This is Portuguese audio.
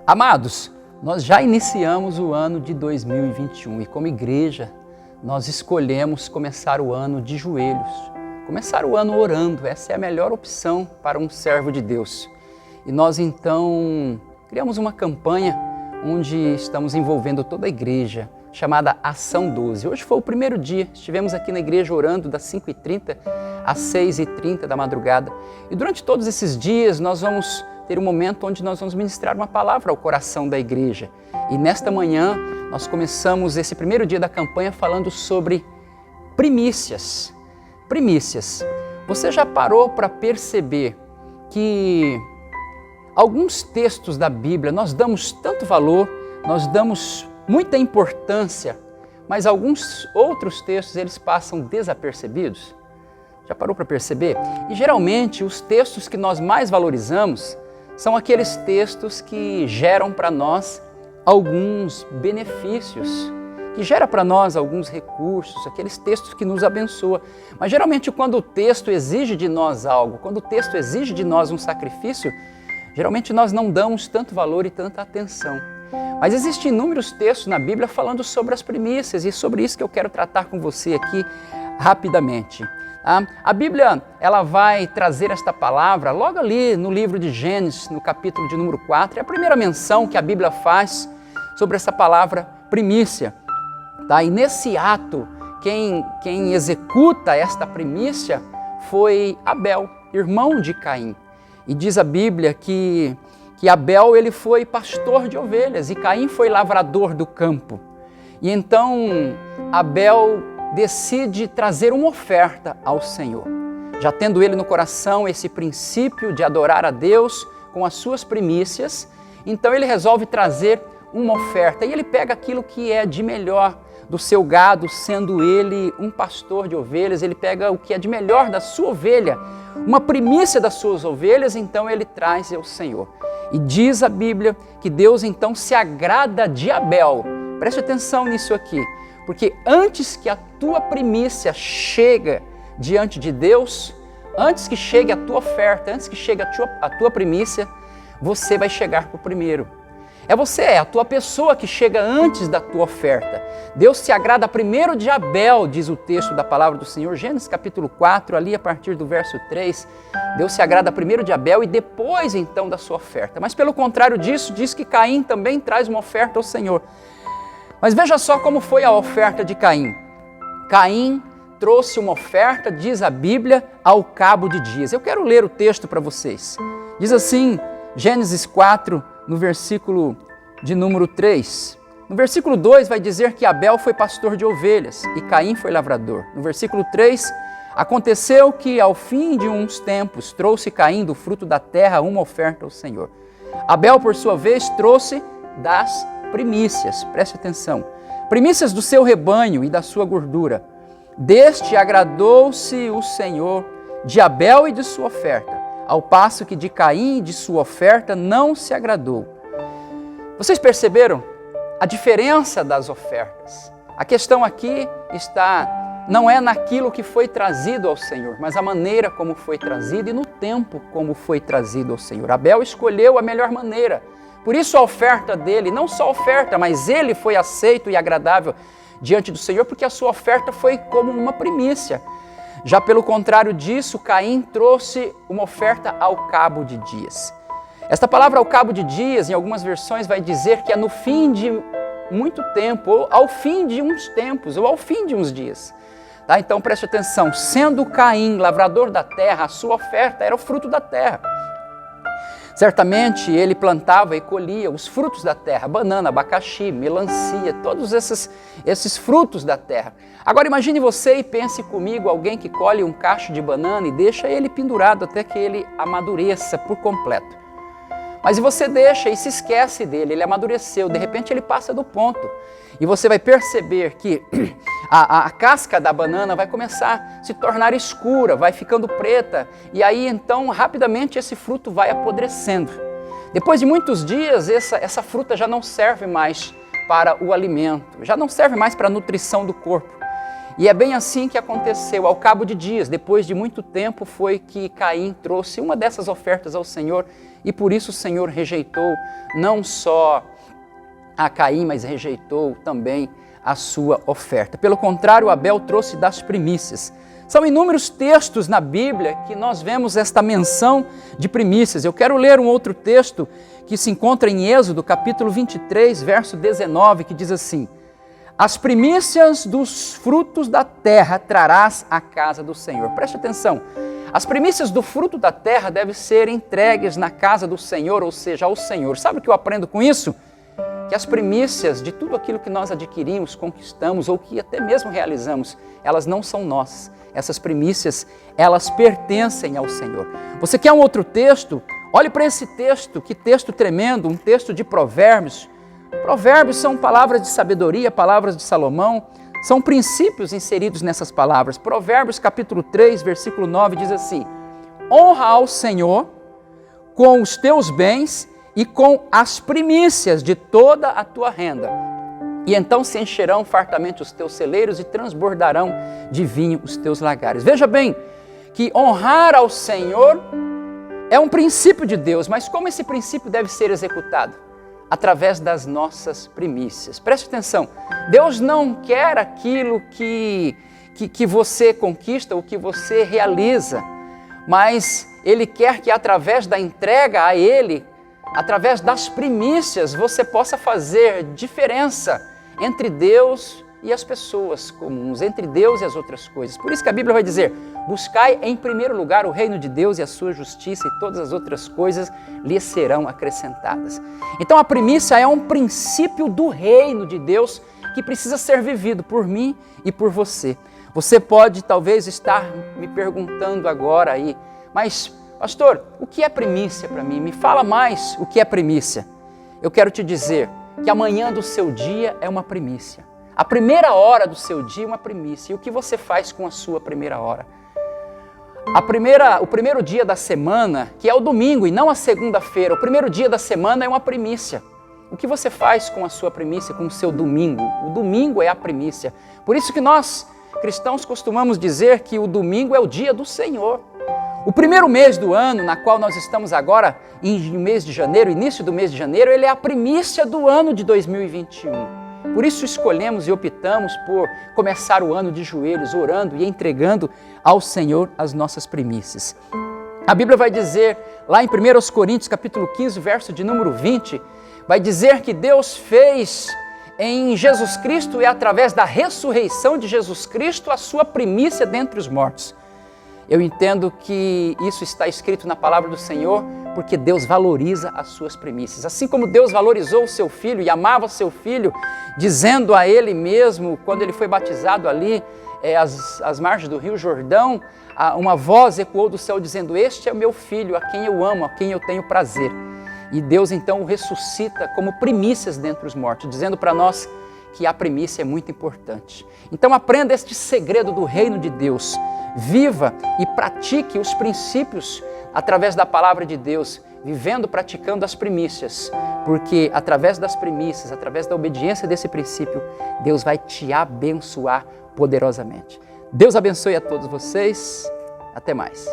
Amados, nós já iniciamos o ano de 2021 e como igreja nós escolhemos começar o ano de joelhos, começar o ano orando. Essa é a melhor opção para um servo de Deus. E nós então criamos uma campanha onde estamos envolvendo toda a igreja, chamada Ação 12. Hoje foi o primeiro dia, estivemos aqui na igreja orando das 5h30 às 6h30 da madrugada. E durante todos esses dias nós vamos ter um momento onde nós vamos ministrar uma palavra ao coração da igreja. E nesta manhã nós começamos esse primeiro dia da campanha falando sobre primícias. Primícias. Você já parou para perceber que alguns textos da Bíblia nós damos tanto valor, nós damos muita importância, mas alguns outros textos eles passam desapercebidos? Já parou para perceber? E geralmente os textos que nós mais valorizamos são aqueles textos que geram para nós alguns benefícios, que geram para nós alguns recursos, aqueles textos que nos abençoam. Mas geralmente quando o texto exige de nós algo, quando o texto exige de nós um sacrifício, geralmente nós não damos tanto valor e tanta atenção. Mas existem inúmeros textos na Bíblia falando sobre as primícias e sobre isso que eu quero tratar com você aqui rapidamente. A Bíblia ela vai trazer esta palavra logo ali no livro de Gênesis, no capítulo de número 4. É a primeira menção que a Bíblia faz sobre essa palavra primícia. E nesse ato, quem executa esta primícia foi Abel, irmão de Caim. E diz a Bíblia que Abel ele foi pastor de ovelhas e Caim foi lavrador do campo. E então Abel decide trazer uma oferta ao Senhor. Já tendo ele no coração esse princípio de adorar a Deus com as suas primícias, então ele resolve trazer uma oferta e ele pega aquilo que é de melhor do seu gado, sendo ele um pastor de ovelhas, ele pega o que é de melhor da sua ovelha, uma primícia das suas ovelhas, então ele traz ao Senhor. E diz a Bíblia que Deus então se agrada de Abel. Preste atenção nisso aqui, porque antes que a tua primícia chegue diante de Deus, antes que chegue a tua oferta, antes que chegue a tua primícia, você vai chegar por primeiro. É a tua pessoa que chega antes da tua oferta. Deus se agrada primeiro de Abel, diz o texto da palavra do Senhor, Gênesis capítulo 4, ali a partir do verso 3. Deus se agrada primeiro de Abel e depois então da sua oferta. Mas pelo contrário disso, diz que Caim também traz uma oferta ao Senhor. Mas veja só como foi a oferta de Caim. Caim trouxe uma oferta, diz a Bíblia, ao cabo de dias. Eu quero ler o texto para vocês. Diz assim, Gênesis 4, no versículo de número 3. No versículo 2 vai dizer que Abel foi pastor de ovelhas e Caim foi lavrador. No versículo 3, aconteceu que ao fim de uns tempos trouxe Caim do fruto da terra uma oferta ao Senhor. Abel, por sua vez, trouxe das primícias, preste atenção, primícias do seu rebanho e da sua gordura. Deste agradou-se o Senhor de Abel e de sua oferta, ao passo que de Caim e de sua oferta não se agradou. Vocês perceberam a diferença das ofertas? A questão aqui não é naquilo que foi trazido ao Senhor, mas a maneira como foi trazido e no tempo como foi trazido ao Senhor. Abel escolheu a melhor maneira. Por isso a oferta dele, não só a oferta, mas ele foi aceito e agradável diante do Senhor, porque a sua oferta foi como uma primícia. Já pelo contrário disso, Caim trouxe uma oferta ao cabo de dias. Esta palavra ao cabo de dias, em algumas versões, vai dizer que é no fim de muito tempo, ou ao fim de uns tempos, ou ao fim de uns dias. Então preste atenção, sendo Caim lavrador da terra, a sua oferta era o fruto da terra. Certamente ele plantava e colhia os frutos da terra, banana, abacaxi, melancia, todos esses frutos da terra. Agora imagine você e pense comigo alguém que colhe um cacho de banana e deixa ele pendurado até que ele amadureça por completo. Mas você deixa e se esquece dele, ele amadureceu, de repente ele passa do ponto. E você vai perceber que a casca da banana vai começar a se tornar escura, vai ficando preta. E aí então rapidamente esse fruto vai apodrecendo. Depois de muitos dias essa fruta já não serve mais para o alimento, já não serve mais para a nutrição do corpo. E é bem assim que aconteceu. Ao cabo de dias, depois de muito tempo, foi que Caim trouxe uma dessas ofertas ao Senhor e por isso o Senhor rejeitou não só a Caim, mas rejeitou também a sua oferta. Pelo contrário, Abel trouxe das primícias. São inúmeros textos na Bíblia que nós vemos esta menção de primícias. Eu quero ler um outro texto que se encontra em Êxodo, capítulo 23, verso 19, que diz assim: as primícias dos frutos da terra trarás à casa do Senhor. Preste atenção, as primícias do fruto da terra devem ser entregues na casa do Senhor, ou seja, ao Senhor. Sabe o que eu aprendo com isso? Que as primícias de tudo aquilo que nós adquirimos, conquistamos ou que até mesmo realizamos, elas não são nossas. Essas primícias, elas pertencem ao Senhor. Você quer um outro texto? Olhe para esse texto, que texto tremendo, um texto de Provérbios. Provérbios são palavras de sabedoria, palavras de Salomão, são princípios inseridos nessas palavras. Provérbios capítulo 3, versículo 9 diz assim: honra ao Senhor com os teus bens e com as primícias de toda a tua renda. E então se encherão fartamente os teus celeiros e transbordarão de vinho os teus lagares. Veja bem que honrar ao Senhor é um princípio de Deus, mas como esse princípio deve ser executado? Através das nossas primícias. Preste atenção, Deus não quer aquilo que você conquista, o que você realiza, mas Ele quer que através da entrega a Ele, através das primícias, você possa fazer diferença entre Deus e as pessoas comuns, entre Deus e as outras coisas. Por isso que a Bíblia vai dizer: buscai em primeiro lugar o reino de Deus e a sua justiça, e todas as outras coisas lhes serão acrescentadas. Então a primícia é um princípio do reino de Deus que precisa ser vivido por mim e por você. Você pode talvez estar me perguntando agora aí, mas pastor, o que é primícia para mim? Me fala mais o que é primícia. Eu quero te dizer que amanhã do seu dia é uma primícia. A primeira hora do seu dia é uma primícia. E o que você faz com a sua primeira hora? O primeiro dia da semana, que é o domingo e não a segunda-feira, o primeiro dia da semana é uma primícia. O que você faz com a sua primícia, com o seu domingo? O domingo é a primícia. Por isso que nós, cristãos, costumamos dizer que o domingo é o dia do Senhor. O primeiro mês do ano, na qual nós estamos agora, em mês de janeiro, início do mês de janeiro, ele é a primícia do ano de 2021. Por isso escolhemos e optamos por começar o ano de joelhos, orando e entregando ao Senhor as nossas primícias. A Bíblia vai dizer, lá em 1 Coríntios, capítulo 15, verso de número 20, vai dizer que Deus fez em Jesus Cristo e através da ressurreição de Jesus Cristo a sua primícia dentre os mortos. Eu entendo que isso está escrito na palavra do Senhor, porque Deus valoriza as suas primícias. Assim como Deus valorizou o seu filho e amava o seu filho, dizendo a ele mesmo, quando ele foi batizado ali, às margens do rio Jordão, uma voz ecoou do céu dizendo: este é o meu filho, a quem eu amo, a quem eu tenho prazer. E Deus então o ressuscita como primícias dentre os mortos, dizendo para nós que a primícia é muito importante. Então aprenda este segredo do reino de Deus. Viva e pratique os princípios através da palavra de Deus, vivendo, praticando as primícias, porque através das primícias, através da obediência desse princípio, Deus vai te abençoar poderosamente. Deus abençoe a todos vocês. Até mais.